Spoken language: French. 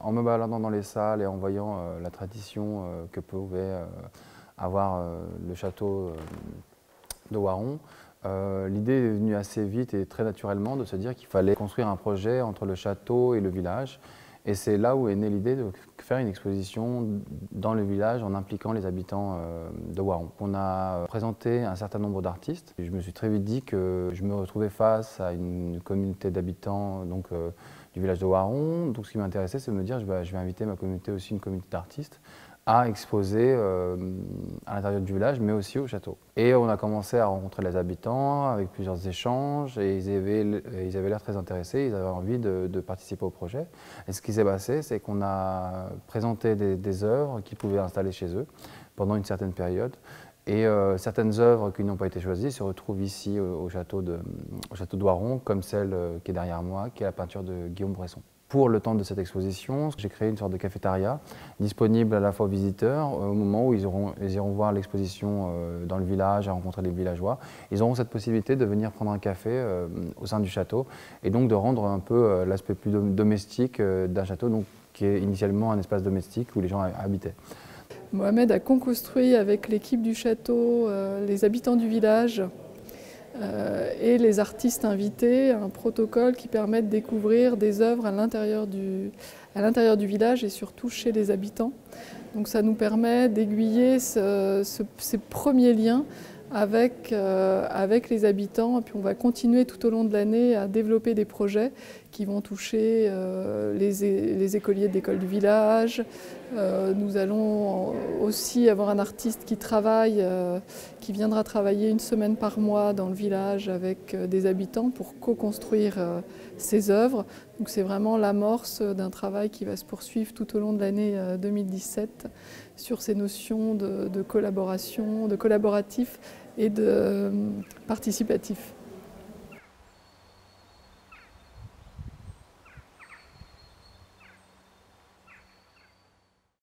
En me baladant dans les salles et en voyant la tradition que pouvait avoir le château de Waron, l'idée est venue assez vite et très naturellement de se dire qu'il fallait construire un projet entre le château et le village. Et c'est là où est née l'idée de faire une exposition dans le village en impliquant les habitants de Waron. On a présenté un certain nombre d'artistes. Je me suis très vite dit que je me retrouvais face à une communauté d'habitants du village de Waron. Donc ce qui m'intéressait, c'est de me dire je vais inviter ma communauté aussi, une communauté d'artistes, à exposer à l'intérieur du village, mais aussi au château. Et on a commencé à rencontrer les habitants avec plusieurs échanges et ils avaient l'air très intéressés, ils avaient envie de participer au projet. Et ce qui s'est passé, c'est qu'on a présenté des œuvres qu'ils pouvaient installer chez eux pendant une certaine période. Et certaines œuvres qui n'ont pas été choisies se retrouvent ici au château de Waron, comme celle qui est derrière moi, qui est la peinture de Guillaume Bresson. Pour le temps de cette exposition, j'ai créé une sorte de cafétéria disponible à la fois aux visiteurs, au moment où ils iront voir l'exposition dans le village, à rencontrer les villageois. Ils auront cette possibilité de venir prendre un café au sein du château et donc de rendre un peu l'aspect plus domestique d'un château, donc, qui est initialement un espace domestique où les gens habitaient. Mohamed a co-construit avec l'équipe du château, les habitants du village et les artistes invités un protocole qui permet de découvrir des œuvres à l'intérieur du village et surtout chez les habitants. Donc ça nous permet d'aiguiller ces premiers liens avec les habitants, et puis on va continuer tout au long de l'année à développer des projets qui vont toucher les écoliers de l'école du village. Nous allons aussi avoir un artiste qui viendra travailler une semaine par mois dans le village avec des habitants pour co-construire ces œuvres. Donc c'est vraiment l'amorce d'un travail qui va se poursuivre tout au long de l'année 2017 sur ces notions de collaboration, de collaboratif et de participatif.